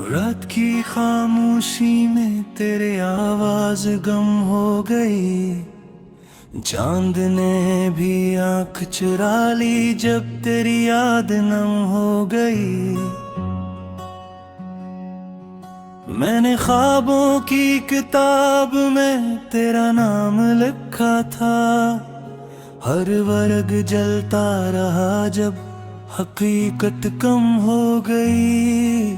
रात की खामोशी में तेरे आवाज गम हो गई। चांद ने भी आंख चुरा ली जब तेरी याद नम हो गई। मैंने ख्वाबों की किताब में तेरा नाम लिखा था। हर वर्ग जलता रहा जब हकीकत कम हो गई।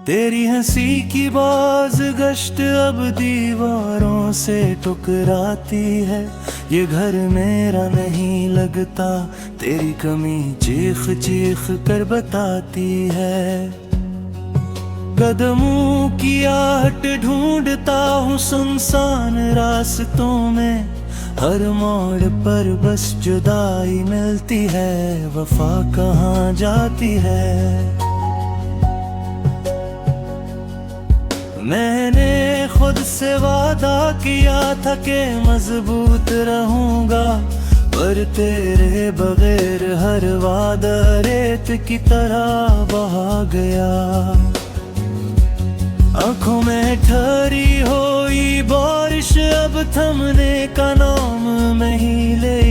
तेरी हंसी की बाज गश्त अब दीवारों से टकराती है। ये घर मेरा नहीं लगता, तेरी कमी चीख चीख कर बताती है। कदमों की आहट ढूंढता हूँ सुनसान रास्तों में। हर मोड़ पर बस जुदाई मिलती है, वफा कहाँ जाती है। मैंने खुद से वादा किया था कि मजबूत रहूंगा, पर तेरे बगैर हर वादा रेत की तरह बहा गया। आंखों में ठहरी हुई बारिश अब थमने का नाम नहीं ले।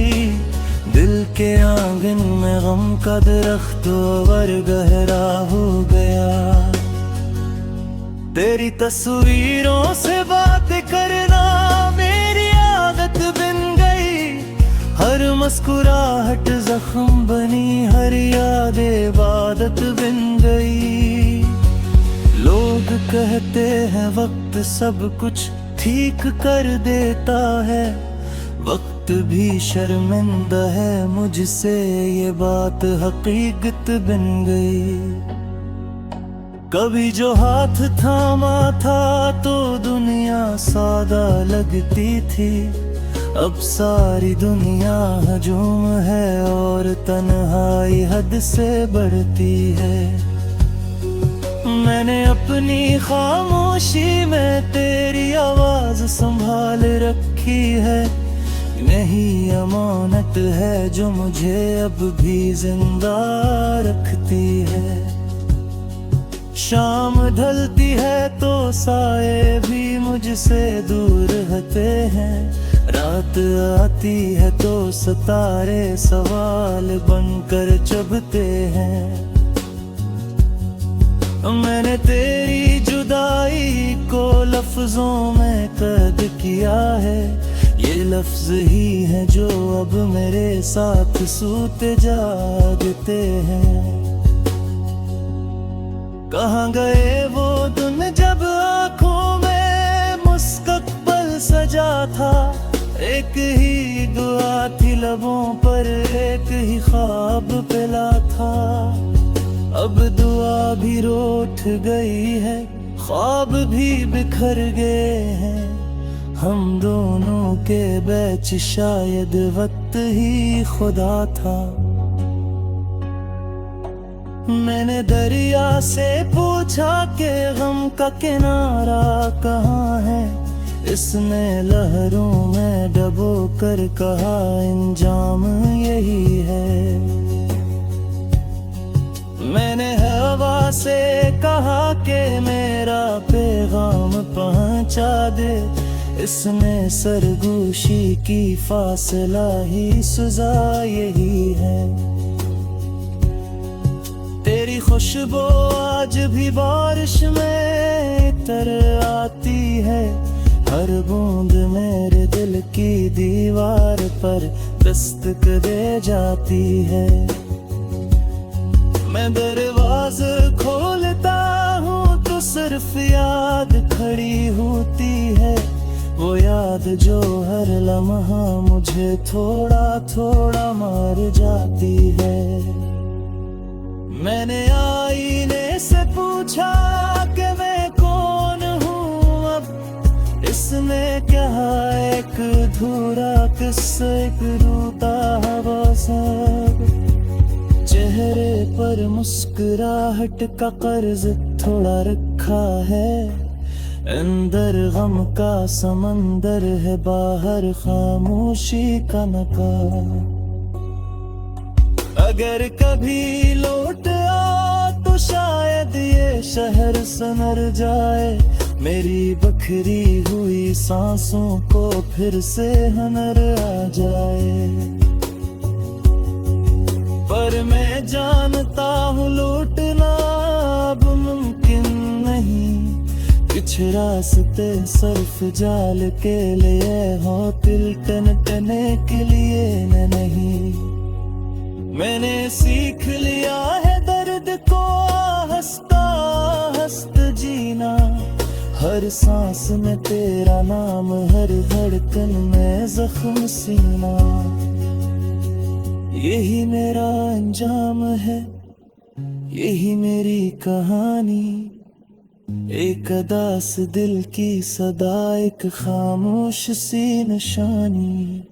दिल के आंगन में गम का दरख्त और गहरा हो गया। तेरी तस्वीरों से बात करना मेरी आदत बन गई। हर मुस्कुराहट जख्म बनी, हर याद इबादत बन गई। लोग कहते हैं वक्त सब कुछ ठीक कर देता है, वक्त भी शर्मिंदा है मुझसे, ये बात हकीकत बन गई। कभी जो हाथ थामा था तो दुनिया सादा लगती थी। अब सारी दुनिया हजूम है और तन्हाई हद से बढ़ती है। मैंने अपनी खामोशी में तेरी आवाज संभाल रखी है। यही अमानत है जो मुझे अब भी जिंदा रखती है। शाम ढलती है तो साए भी मुझसे दूर हटते हैं। रात आती है तो सितारे सवाल बनकर चुभते हैं। मैंने तेरी जुदाई को लफ्जों में कैद किया है। ये लफ्ज ही हैं जो अब मेरे साथ सूते जागते हैं। कहाँ गए वो दिन जब आँखों में मुस्तकबिल सजा था। एक ही दुआ थी लबों पर, एक ही ख्वाब पिला था। अब दुआ भी रूठ गई है, ख्वाब भी बिखर गए हैं। हम दोनों के बीच शायद वक्त ही खुदा था। मैंने दरिया से पूछा कि गम का किनारा कहाँ है। इसने लहरों में डबो कर कहा इंजाम यही है। मैंने हवा से कहा कि मेरा पैगाम पहुंचा दे। इसने सरगोशी की फासला ही सुजा यही है। तेरी खुशबू आज भी बारिश में तर आती है। हर बूंद मेरे दिल की दीवार पर दस्तक दे जाती है। मैं दरवाज़ा खोलता हूँ तो सिर्फ याद खड़ी होती है। वो याद जो हर लम्हा मुझे थोड़ा थोड़ा मार जाती है। मैंने आईने से पूछा कि मैं कौन हूँ अब। इसने कहा एक अधूरा किस्सा, एक रूता हवा सब। चेहरे पर मुस्कुराहट का कर्ज थोड़ा रखा है। अंदर गम का समंदर है, बाहर खामोशी का नकाब। अगर कभी लौट आ तो शायद ये शहर संवर जाए, मेरी बखरी हुई सांसों को फिर से हुनर आ जाए। पर मैं जानता हूँ लूटना अब मुमकिन नहीं, कुछ रास्ते सर्फ जाल के लिए हो, दिल टने के लिए नहीं। मैंने सीख लिया है दर्द को हंसता हंसता जीना, हर सांस में तेरा नाम, हर धड़कन में जख्म सीना। यही मेरा अंजाम है, यही मेरी कहानी, एक अदास दिल की सदा, एक खामोश सी निशानी।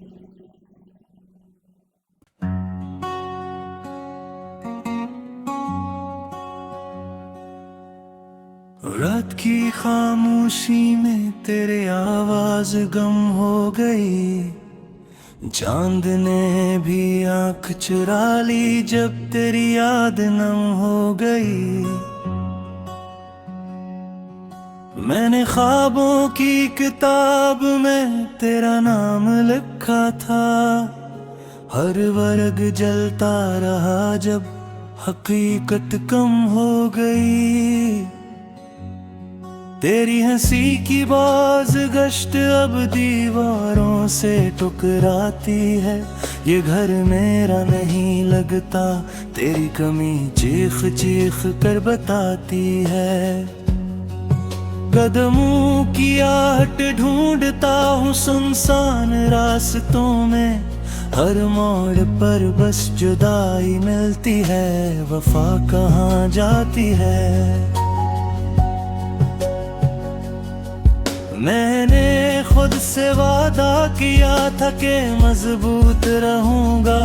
रात की खामोशी में तेरे आवाज गम हो गई, चांद ने भी आंख चुरा ली जब तेरी याद नम हो गई। मैंने ख्वाबों की किताब में तेरा नाम लिखा था, हर वर्ग जलता रहा जब हकीकत कम हो गई। तेरी हंसी की बाज गश्त अब दीवारों से टकराती है, ये घर मेरा नहीं लगता, तेरी कमी चीख चीख कर बताती है। कदमों की आहट ढूंढता हूँ सुनसान रास्तों में, हर मोड़ पर बस जुदाई मिलती है, वफा कहाँ जाती है। मैंने खुद से वादा किया था कि मजबूत रहूंगा,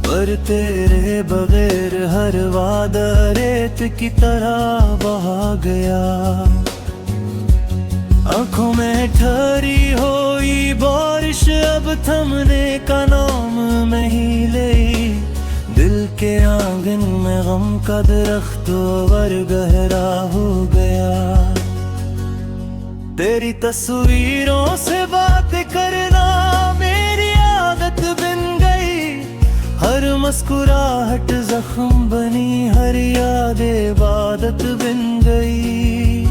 पर तेरे बगैर हर वादा रेत की तरह बहा गया। आंखों में ठहरी हुई बारिश अब थमने का नाम नहीं ले, दिल के आंगन में गम का दरख्त वर गहरा हो गया। तेरी तस्वीरों से बात करना मेरी आदत बन गई, हर मुस्कुराहट जख्म बनी, हर याद इबादत बन गई।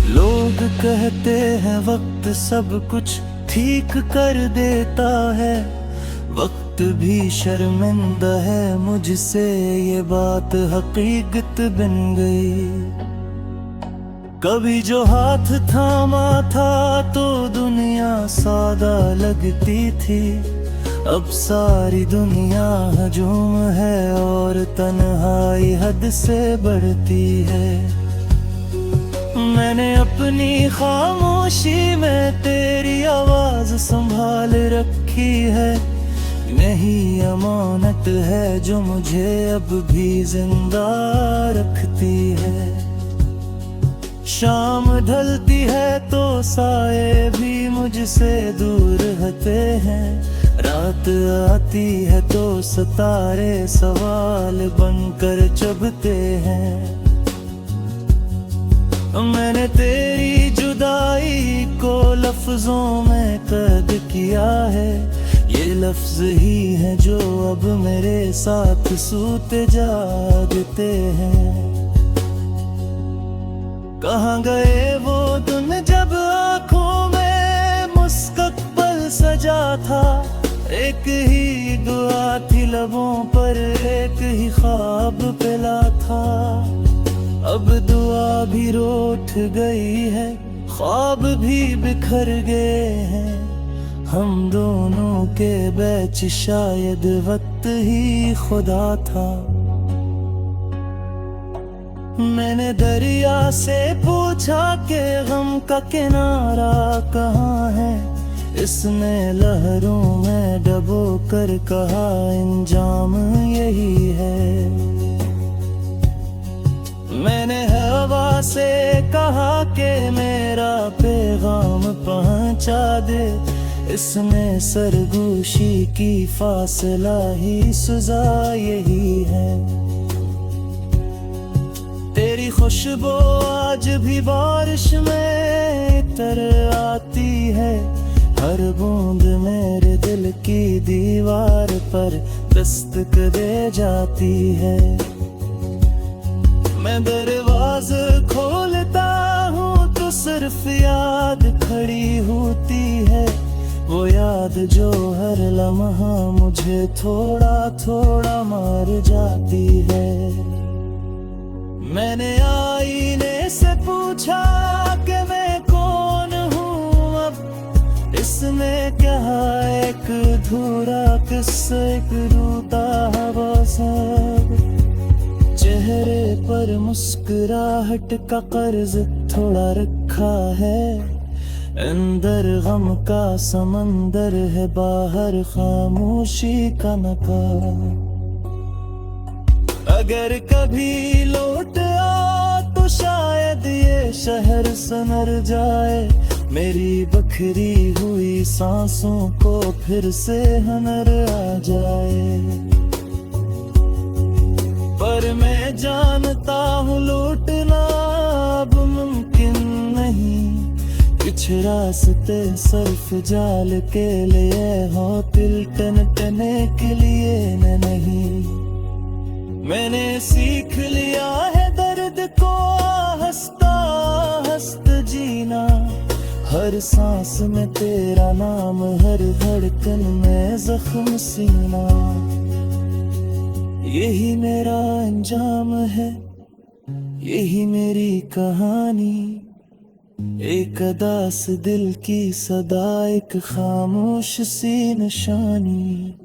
लोग कहते हैं वक्त सब कुछ ठीक कर देता है, वक्त भी शर्मिंदा है मुझसे, ये बात हकीकत बन गई। कभी जो हाथ थामा था तो दुनिया सादा लगती थी, अब सारी दुनिया हजूम है और तन्हाई हद से बढ़ती है। मैंने अपनी खामोशी में तेरी आवाज संभाल रखी है, यही अमानत है जो मुझे अब भी जिंदा रखती है। शाम ढलती है तो साए भी मुझसे दूर हटते हैं, रात आती है तो सितारे सवाल बनकर चुभते हैं। मैंने तेरी जुदाई को लफ्जों में कैद किया है, ये लफ्ज ही है जो अब मेरे साथ सूते जागते हैं। कहाँ गए वो दिन जब आँखों में मुस्तकबिल सजा था, एक ही दुआ थी लबों पर, एक ही ख्वाब पिला था। अब दुआ भी रूठ गई है, ख्वाब भी बिखर गए हैं, हम दोनों के बीच शायद वक्त ही खुदा था। मैंने दरिया से पूछा कि गम का किनारा कहाँ है, इसने लहरों में डबो कर कहा इंजाम यही है। मैंने हवा से कहा कि मेरा पैगाम पहुंचा दे, इसने सरगोशी की फासला ही सुजा यही है। खुशबू आज भी बारिश में तर आती है, हर बूंद मेरे दिल की दीवार पर दस्तक दे जाती है। मैं दरवाज़ा खोलता हूँ तो सिर्फ याद खड़ी होती है, वो याद जो हर लम्हा मुझे थोड़ा थोड़ा मार जाती है। मैंने आईने से पूछा कि मैं कौन हूँ अब, इसमें क्या एक अधूरा किस्सा, एक रूठा हवा सब। चेहरे पर मुस्कुराहट का कर्ज थोड़ा रखा है, अंदर गम का समंदर है, बाहर खामोशी का नकाब। अगर कभी लौट आ तो शायद ये शहर संवर जाए, मेरी बखरी हुई सांसों को फिर से हुनर आ जाए। पर मैं जानता हूँ लौटना अब मुमकिन नहीं, कुछ रास्ते सिर्फ जाल के लिए हो, दिल टने के लिए नहीं। मैंने सीख लिया है दर्द को हंसता हंसता जीना, हर सांस में तेरा नाम, हर धड़कन में जख्म सीना। यही मेरा अंजाम है, यही मेरी कहानी, एक अदा से दिल की सदा, एक खामोश सी निशानी।